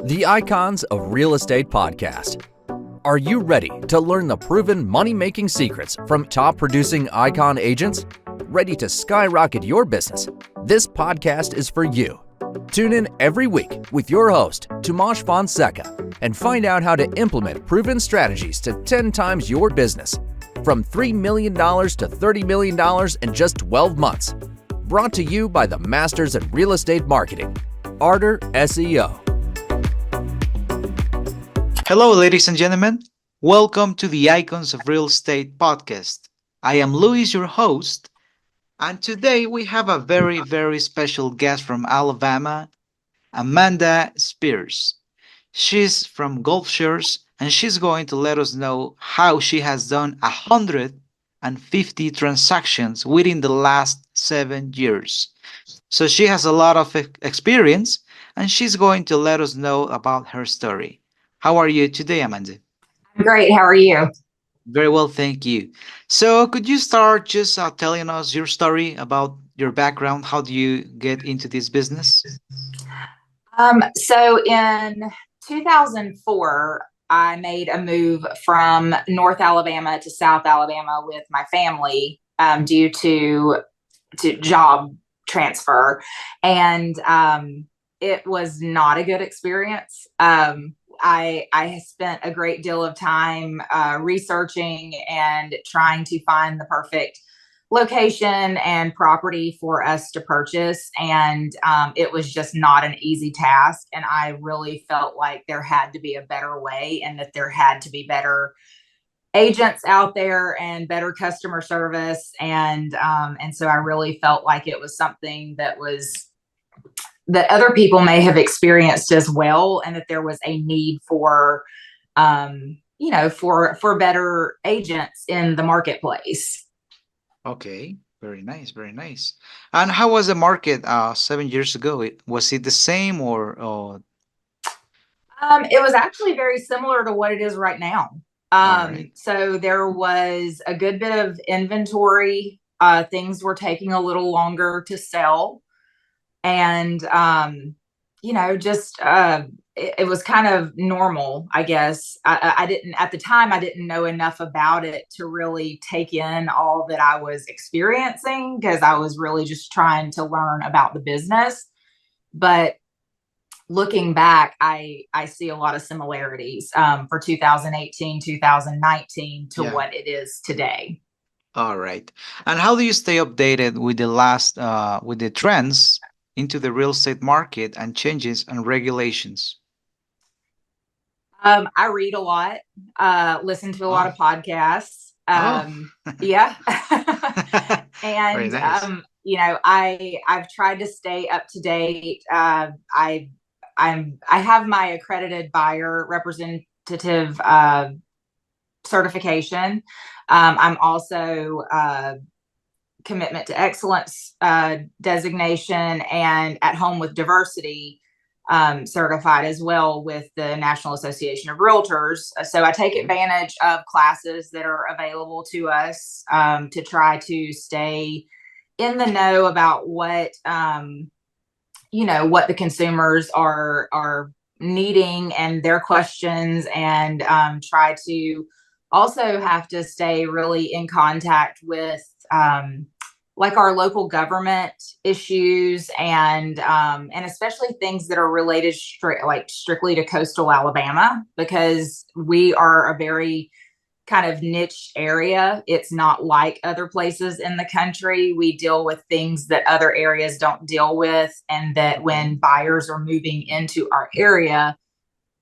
The Icons of Real Estate Podcast. Are you ready to learn the proven money-making secrets from top-producing Icon agents? Ready to skyrocket your business? This podcast is for you. Tune in every week with your host, Tomasz Fonseca, and find out how to implement proven strategies to 10 times your business, from $3 million to $30 million in just 12 months. Brought to you by the Masters in Real Estate Marketing, Arter SEO. Hello, ladies and gentlemen. Welcome to the Icons of Real Estate podcast. I am Luis, your host, and today we have a very special guest from Alabama, Amanda Spears. She's from Gulf Shores, and she's going to let us know how she has done 150 transactions within the last 7 years. So she has a lot of experience, and she's going to let us know about her story. How are you today, Amanda? Great. How are you? Very well, thank you. So, could you start just telling us your story about your background? How do you get into this business? So in 2004, I made a move from North Alabama to South Alabama with my family due to job transfer, and it was not a good experience. I spent a great deal of time researching and trying to find the perfect location and property for us to purchase. And it was just not an easy task. And I really felt like there had to be a better way, and that there had to be better agents out there and better customer service. And so I really felt like it was something that other people may have experienced as well, and that there was a need for better agents in the marketplace. Okay, very nice, very nice. And how was the market 7 years ago? Was it the same or? It was actually very similar to what it is right now. All right. So there was a good bit of inventory. Things were taking a little longer to sell. And, it was kind of normal, I guess. At the time, I didn't know enough about it to really take in all that I was experiencing, because I was really just trying to learn about the business. But looking back, I see a lot of similarities for 2018, 2019 to what it is today. All right. And how do you stay updated with with the trends into the real estate market and changes and regulations? I read a lot, listen to a lot of podcasts. Yeah. Very And, nice. I've tried to stay up to date. I have my accredited buyer representative, certification. I'm also, commitment to excellence designation, and at home with diversity certified as well with the National Association of Realtors. So I take advantage of classes that are available to us to try to stay in the know about what the consumers are needing and their questions, and try to also have to stay really in contact with like our local government issues, and especially things that are related strictly to coastal Alabama, because we are a very kind of niche area. It's not like other places in the country. We deal with things that other areas don't deal with, and that when buyers are moving into our area,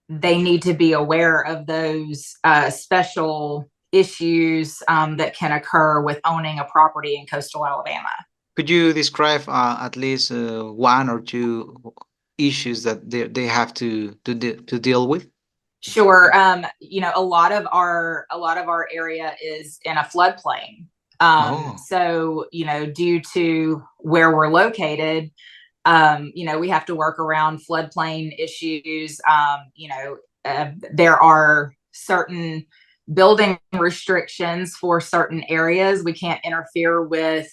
they need to be aware of those special issues that can occur with owning a property in coastal Alabama. Could you describe at least one or two issues that they have to deal with? Sure. A lot of our area is in a floodplain. So, due to where we're located, we have to work around floodplain issues. There are certain building restrictions for certain areas. We can't interfere with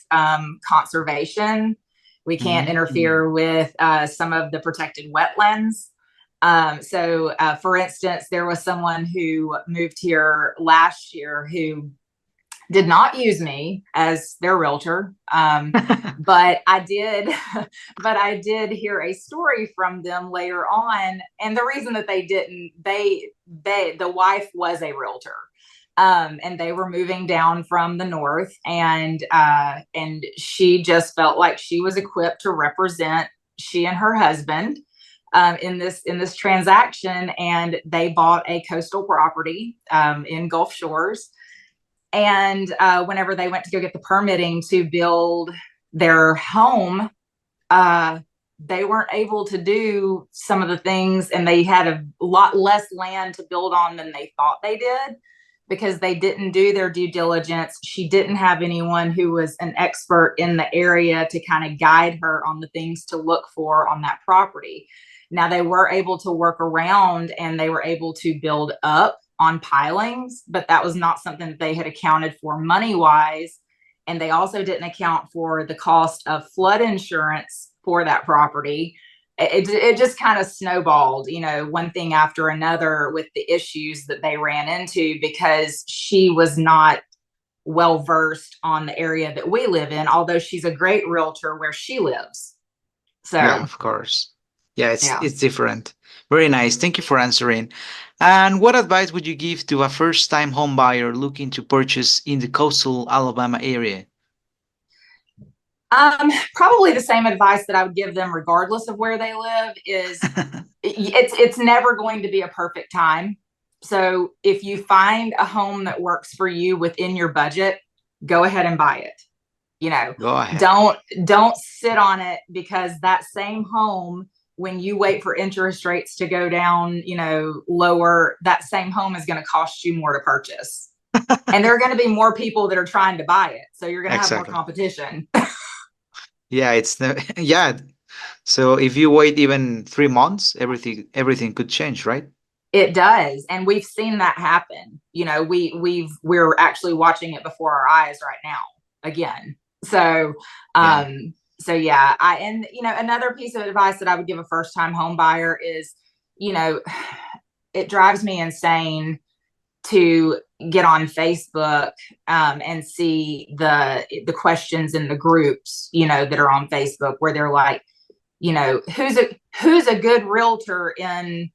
conservation. We can't interfere with some of the protected wetlands. For instance, there was someone who moved here last year who did not use me as their realtor. But I did, but I did hear a story from them later on. And the reason that they didn't, the wife was a realtor. And they were moving down from the north, and she just felt like she was equipped to represent she and her husband in this transaction. And they bought a coastal property in Gulf Shores. And whenever they went to go get the permitting to build their home, they weren't able to do some of the things, and they had a lot less land to build on than they thought they did, because they didn't do their due diligence. She didn't have anyone who was an expert in the area to kind of guide her on the things to look for on that property. Now, they were able to work around, and they were able to build up on pilings, but that was not something that they had accounted for money-wise. And they also didn't account for the cost of flood insurance for that property. It just kind of snowballed, one thing after another with the issues that they ran into, because she was not well versed on the area that we live in, although she's a great realtor where she lives. So Yeah, of course. Yeah, it's different. Very nice. Thank you for answering. And what advice would you give to a first-time home buyer looking to purchase in the coastal Alabama area? Probably the same advice that I would give them regardless of where they live is it's never going to be a perfect time. So if you find a home that works for you within your budget, go ahead and buy it. Go ahead. Don't sit on it, because that same home, when you wait for interest rates to go down, lower, that same home is going to cost you more to purchase. And there are going to be more people that are trying to buy it. So you're going to have more competition. Yeah, yeah. So if you wait even 3 months, everything could change, right? It does. And we've seen that happen. We're actually watching it before our eyes right now again. So, yeah. Another piece of advice that I would give a first-time home buyer is, it drives me insane to get on Facebook and see the questions in the groups, that are on Facebook, where they're like, who's a good realtor in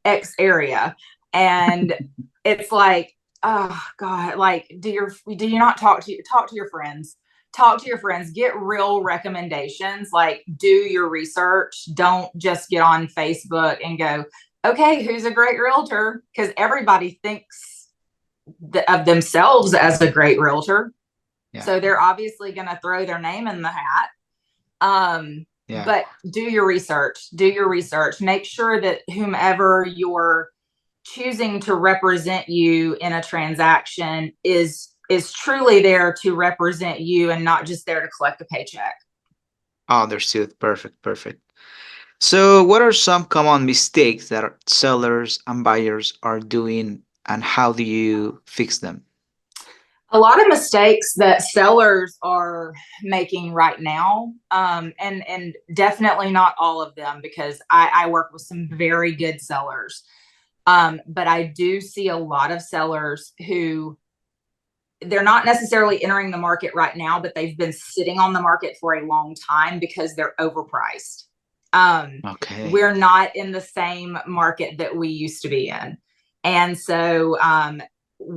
X area. And it's like, oh God, like, do you not talk to your friends? Talk to your friends, get real recommendations, like do your research. Don't just get on Facebook and go, okay, who's a great realtor? Because everybody thinks of themselves as a great realtor. Yeah. So they're obviously going to throw their name in the hat. But do your research. Make sure that whomever you're choosing to represent you in a transaction is truly there to represent you and not just there to collect a paycheck. Understood. Perfect. So what are some common mistakes that sellers and buyers are doing, and how do you fix them? A lot of mistakes that sellers are making right now, and definitely not all of them, because I work with some very good sellers. But I do see a lot of sellers who, they're not necessarily entering the market right now, but they've been sitting on the market for a long time because they're overpriced. We're not in the same market that we used to be in. And so,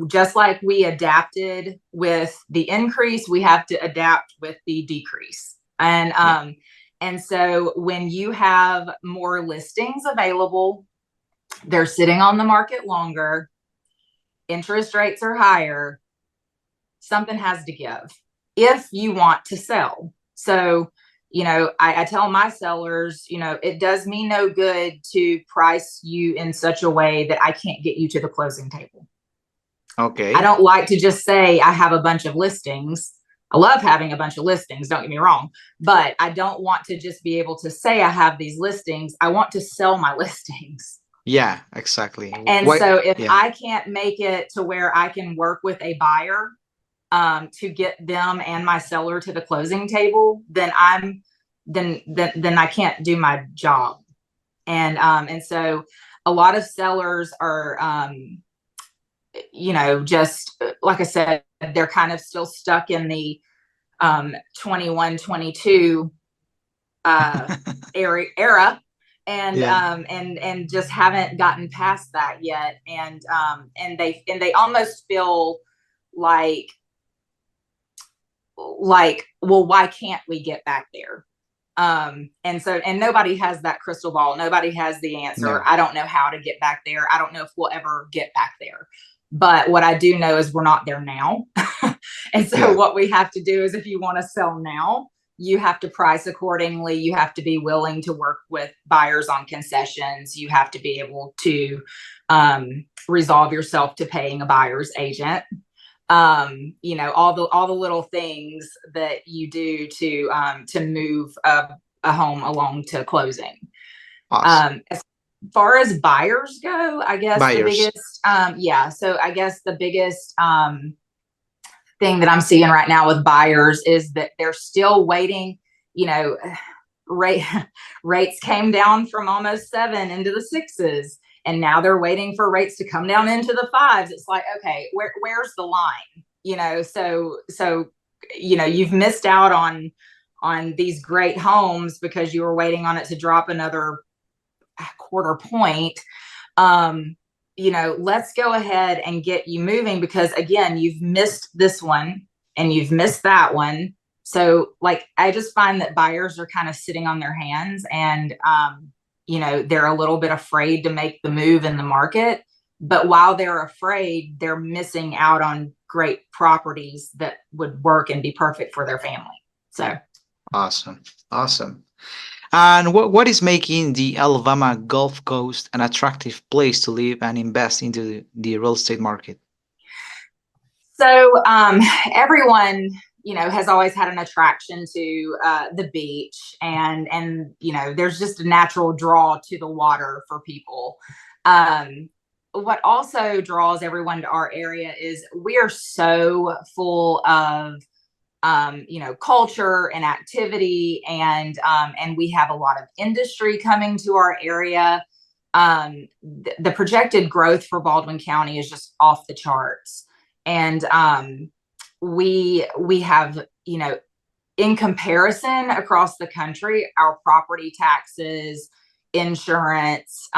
just like we adapted with the increase, we have to adapt with the decrease. And so when you have more listings available, they're sitting on the market longer, interest rates are higher, something has to give if you want to sell. So, I tell my sellers, it does me no good to price you in such a way that I can't get you to the closing table. Okay. I don't like to just say I have a bunch of listings. I love having a bunch of listings, don't get me wrong, but I don't want to just be able to say I have these listings. I want to sell my listings. Yeah, exactly. And so if I can't make it to where I can work with a buyer to get them and my seller to the closing table, then I can't do my job. And so a lot of sellers are, just like I said, they're kind of still stuck in the 21, 22 era, and Yeah. and just haven't gotten past that yet, and they almost feel like well, why can't we get back there? And nobody has that crystal ball. Nobody has the answer. No. I don't know how to get back there. I don't know if we'll ever get back there. But what I do know is we're not there now. And so what we have to do is, if you want to sell now, you have to price accordingly. You have to be willing to work with buyers on concessions. You have to be able to resolve yourself to paying a buyer's agent. All the little things that you do to move a home along to closing. Awesome. As far as buyers go, I guess the Buyers. biggest, so I guess the biggest thing that I'm seeing right now with buyers is that they're still waiting. Rates came down from almost 7 into the 6s, and now they're waiting for rates to come down into the 5s. It's like, okay, where's the line? So you've missed out on these great homes because you were waiting on it to drop another quarter point. Let's go ahead and get you moving, because again, you've missed this one and you've missed that one. So I just find that buyers are kind of sitting on their hands, and they're a little bit afraid to make the move in the market. But while they're afraid, they're missing out on great properties that would work and be perfect for their family. So awesome. And what is making the Alabama Gulf Coast an attractive place to live and invest into the real estate market? So everyone, has always had an attraction to the beach, and there's just a natural draw to the water for people. What also draws everyone to our area is we are so full of culture and activity, and we have a lot of industry coming to our area. The projected growth for Baldwin County is just off the charts. And we have, in comparison across the country, our property taxes, insurance,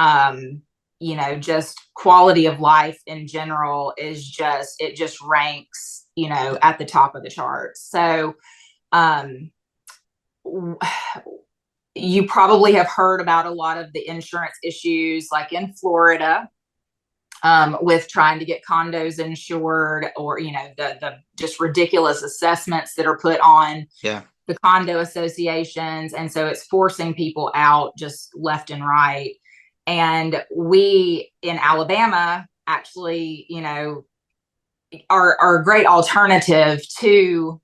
just quality of life in general it just ranks, at the top of the charts. So you probably have heard about a lot of the insurance issues, like in Florida, with trying to get condos insured, or the just ridiculous assessments that are put on the condo associations, and so it's forcing people out just left and right. And we in Alabama actually, are a great alternative to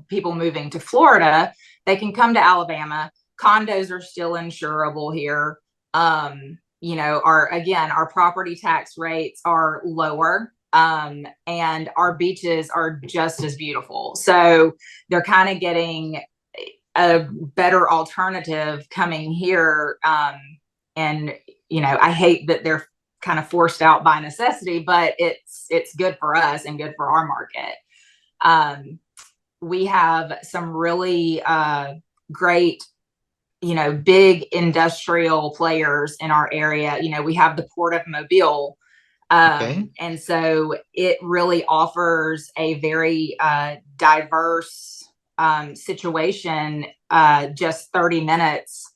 people moving to Florida. They can come to Alabama. Condos are still insurable here. Our property tax rates are lower, and our beaches are just as beautiful. So they're kind of getting a better alternative coming here. And I hate that they're kind of forced out by necessity, but it's good for us and good for our market. We have some really great, big industrial players in our area. We have the Port of Mobile. And so it really offers a very diverse situation, just 30 minutes,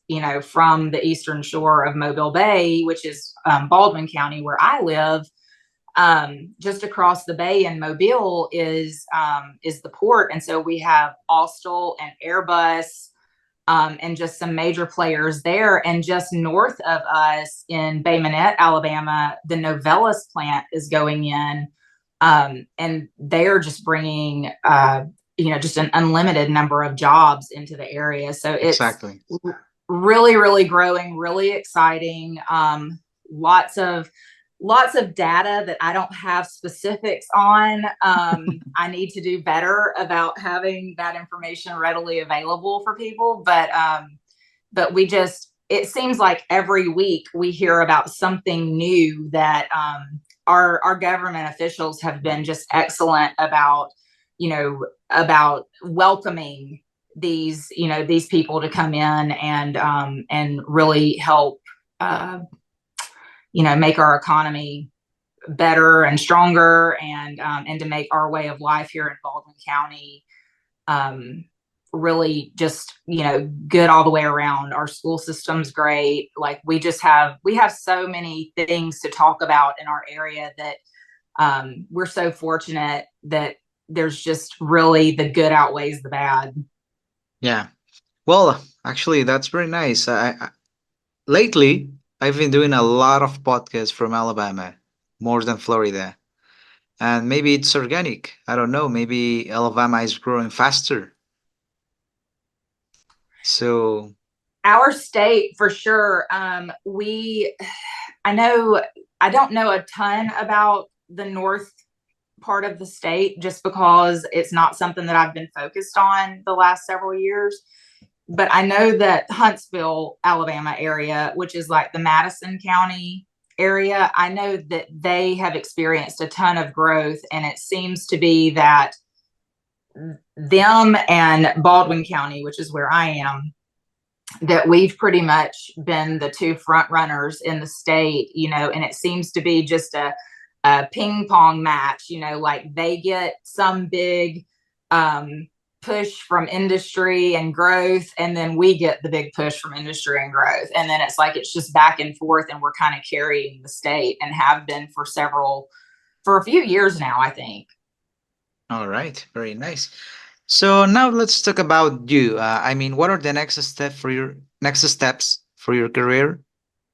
from the eastern shore of Mobile Bay, which is Baldwin County, where I live. Just across the bay in Mobile is the port. And so we have Austal and Airbus, and just some major players there. And just north of us in Bay Minette, Alabama, the Novellus plant is going in, and they are just bringing, just an unlimited number of jobs into the area. So it's really, really growing, really exciting. Lots of data that I don't have specifics on. I need to do better about having that information readily available for people. But we just, it seems like every week we hear about something new that our government officials have been just excellent about, about welcoming these people to come in and really help, make our economy better and stronger, and to make our way of life here in Baldwin County really just good all the way around. Our school system's great. Like we have so many things to talk about in our area that we're so fortunate that there's just really the good outweighs the bad. Yeah. Well, actually, that's very nice. Lately, I've been doing a lot of podcasts from Alabama, more than Florida. And maybe it's organic. I don't know. Maybe Alabama is growing faster. So, Our state for sure. I don't know a ton about the north part of the state just because it's not something that I've been focused on the last several years. But I know that Huntsville, Alabama area, which is like the Madison County area, I know that they have experienced a ton of growth, and it seems to be that them and Baldwin County, which is where I am, that we've pretty much been the two front runners in the state, and it seems to be just a ping pong match, like they get some big push from industry and growth, and then we get the big push from industry and growth. And then it's like it's just back and forth, and we're kind of carrying the state and have been for a few years now, I think. all right, very nice. So now let's talk about you. What are the next steps for your career?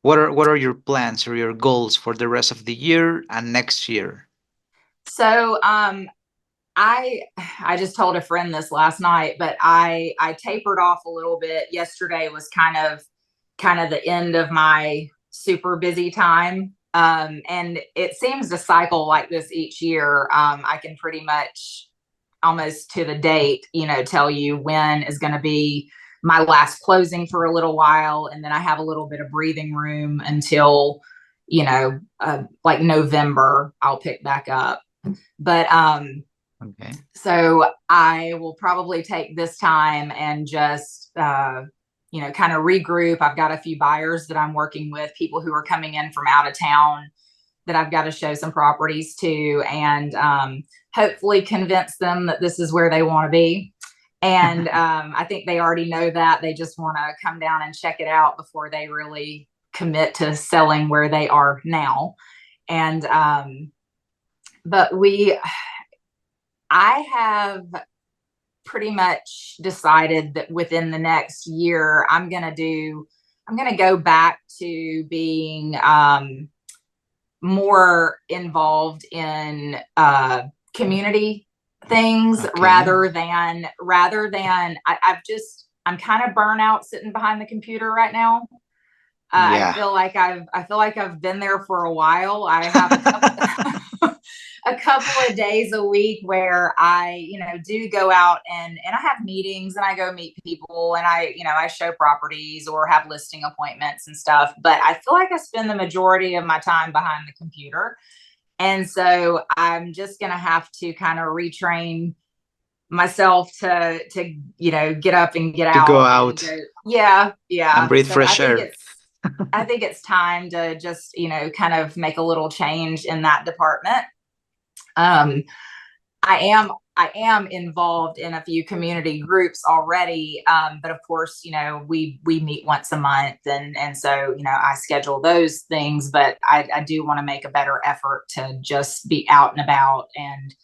What are your plans or your goals for the rest of the year and next year? So I just told a friend this last night, but I tapered off a little bit. Yesterday was kind of the end of my super busy time. And it seems to cycle like this each year. I can pretty much almost to the date, tell you when is going to be my last closing for a little while. And then I have a little bit of breathing room until, like November, I'll pick back up. But, Okay. so I will probably take this time and just, kind of regroup. I've got a few buyers that I'm working with, people who are coming in from out of town that I've got to show some properties to, and hopefully convince them that this is where they want to be. And I think they already know that. They just want to come down and check it out before they really commit to selling where they are now. And but I have pretty much decided that within the next year, I'm going to go back to being more involved in community things. Okay. rather than I'm kind of burnt out sitting behind the computer right now. Yeah. I feel like I've been there for a while. I have a couple of days a week where I, do go out and I have meetings and I go meet people and I show properties or have listing appointments and stuff. But I feel like I spend the majority of my time behind the computer. And so I'm just going to have to kind of retrain myself to get up and get To out. go out. Yeah. And breathe So fresh air. I think it's time to just, kind of make a little change in that department. I am involved in a few community groups already. But of course, we meet once a month, and so, I schedule those things, but I do want to make a better effort to just be out and about. And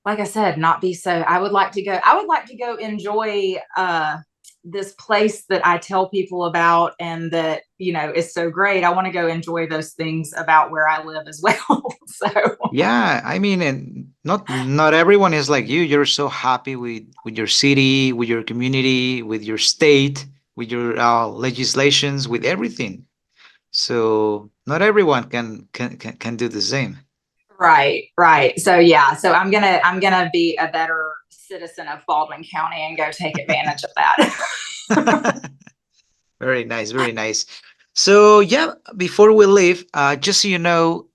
like I said, not be so, I would like to go enjoy, this place that I tell people about and that, is so great. I want to go enjoy those things about where I live as well. So Yeah, and not everyone is like you. You're so happy with your city, with your community, with your state, with your legislations, with everything. So not everyone can do the same. right. So yeah, so I'm gonna be a better citizen of Baldwin County and go take advantage of that. Very nice, very nice. So yeah, before we leave, just so you know,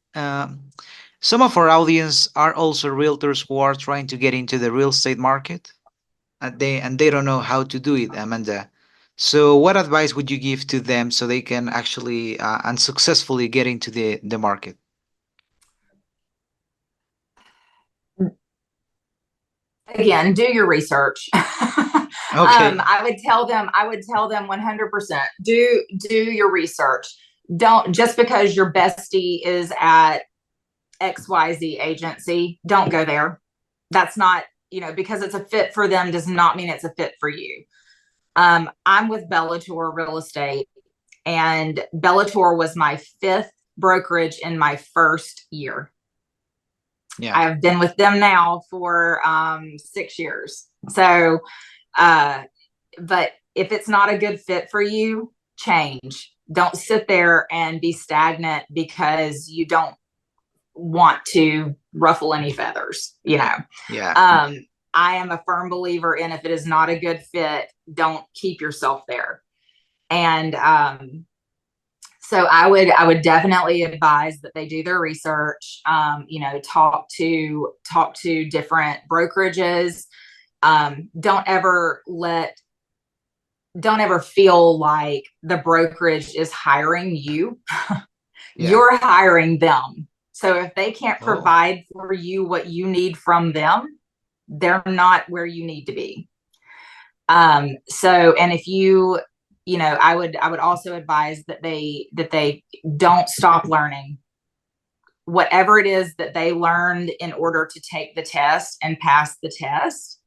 some of our audience are also realtors who are trying to get into the real estate market, and they don't know how to do it, Amanda. So what advice would you give to them so they can actually and successfully get into the market? Again, do your research. Okay. I would tell them 100%, do your research. Don't, just because your bestie is at XYZ agency, don't go there. That's not, because it's a fit for them does not mean it's a fit for you. I'm with Bellator Real Estate, and Bellator was my fifth brokerage in my first year. Yeah. I've been with them now for 6 years. So, but if it's not a good fit for you, change. Don't sit there and be stagnant because you don't want to ruffle any feathers, Yeah. I am a firm believer in, if it is not a good fit, don't keep yourself there. And so I would definitely advise that they do their research. Talk to different brokerages. Don't ever feel like the brokerage is hiring you. Yeah. You're hiring them. So if they can't Oh. provide for you what you need from them, they're not where you need to be. And if I would also advise that they don't stop learning. Whatever it is that they learned in order to take the test and pass the test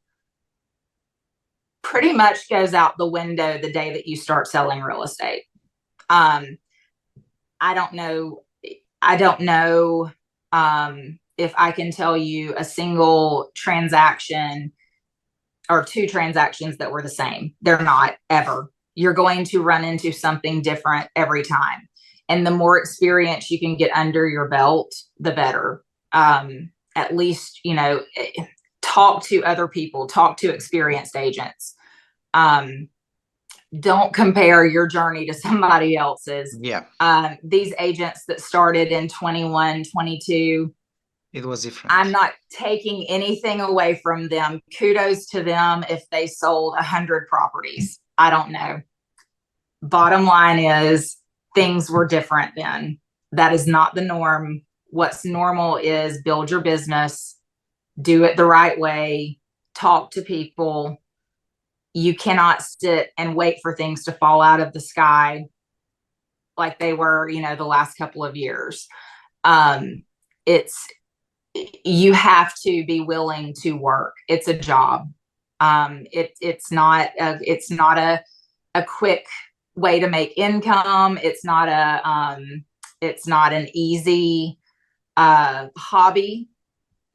pretty much goes out the window the day that you start selling real estate. I don't know if I can tell you a single transaction or two transactions that were the same. They're not, ever. You're going to run into something different every time. And the more experience you can get under your belt, the better. At least, talk to other people, talk to experienced agents. Don't compare your journey to somebody else's. Yeah. These agents that started in 21, 22, It was different. I'm not taking anything away from them. Kudos to them if they sold 100 properties. I don't know. Bottom line is, things were different then. That is not the norm. What's normal is build your business, do it the right way, talk to people. You cannot sit and wait for things to fall out of the sky like they were, the last couple of years. You have to be willing to work. It's a job. It's not a quick way to make income. It's not an easy hobby.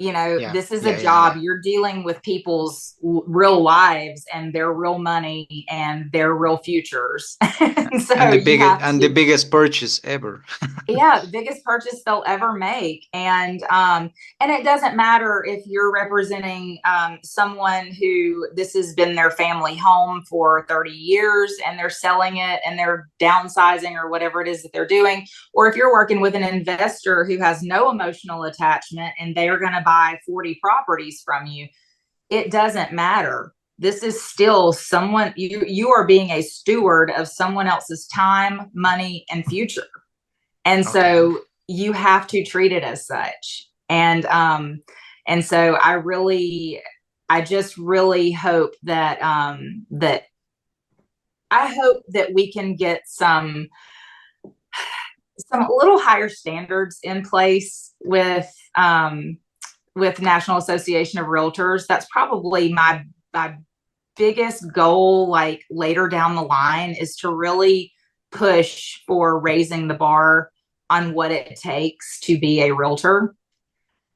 This is a job. You're dealing with people's real lives and their real money and their real futures. And so the biggest purchase ever. Yeah, the biggest purchase they'll ever make. And it doesn't matter if you're representing someone who this has been their family home for 30 years and they're selling it and they're downsizing or whatever it is that they're doing, or if you're working with an investor who has no emotional attachment and they are going to buy 40 properties from you. It doesn't matter. This is still someone, you are being a steward of someone else's time, money, and future. And so you have to treat it as such. And so I just really hope that we can get some little higher standards in place with National Association of Realtors. That's probably my biggest goal, like later down the line, is to really push for raising the bar on what it takes to be a realtor,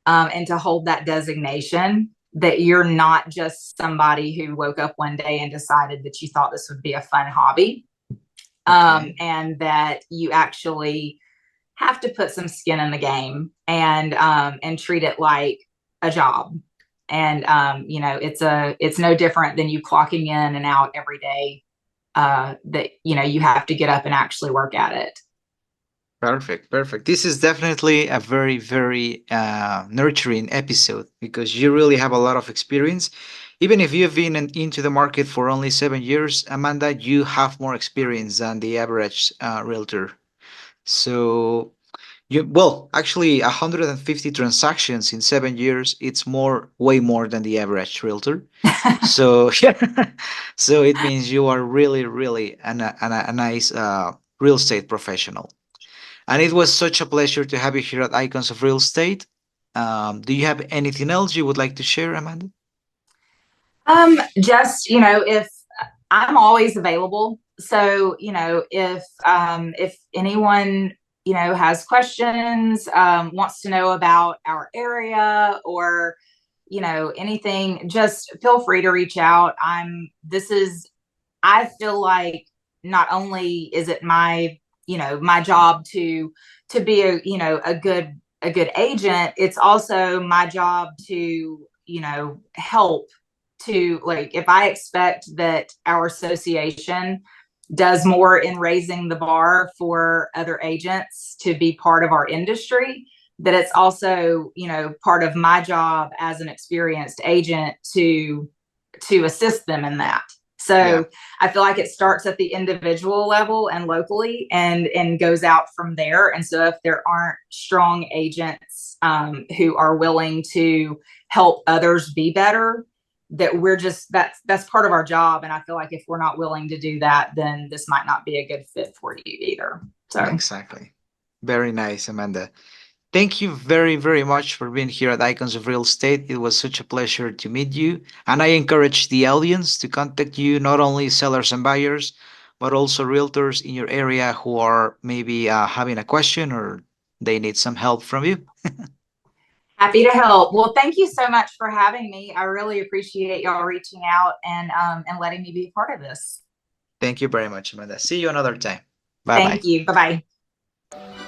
and to hold that designation, that you're not just somebody who woke up one day and decided that you thought this would be a fun hobby, and that you actually have to put some skin in the game and treat it like a job. And it's no different than you clocking in and out every day that you have to get up and actually work at it. Perfect, perfect. This is definitely a very, very nurturing episode because you really have a lot of experience. Even if you've been into the market for only 7 years, Amanda, you have more experience than the average realtor. So well, actually, 150 transactions in 7 years, it's way more than the average realtor. So yeah, so it means you are really, really a nice real estate professional. And it was such a pleasure to have you here at Icons of Real Estate. Do you have anything else you would like to share, Amanda? Just, if I'm always available. So, if anyone, has questions, wants to know about our area or, anything, just feel free to reach out. I feel like not only is it my job to be a good agent, it's also my job to, help to, like, if I expect that our association does more in raising the bar for other agents to be part of our industry, that it's also, part of my job as an experienced agent to assist them in that. So Yeah. I feel like it starts at the individual level and locally and goes out from there. And so if there aren't strong agents who are willing to help others be better, that that's part of our job. And I feel like if we're not willing to do that, then this might not be a good fit for you either. So Exactly. Very nice, Amanda. Thank you very, very much for being here at Icons of Real Estate. It was such a pleasure to meet you. And I encourage the audience to contact you, not only sellers and buyers, but also realtors in your area who are maybe having a question or they need some help from you. happy to help. Well, thank you so much for having me. I really appreciate y'all reaching out and letting me be a part of this. Thank you very much, Amanda. See you another time. Bye bye. Thank you. Bye bye.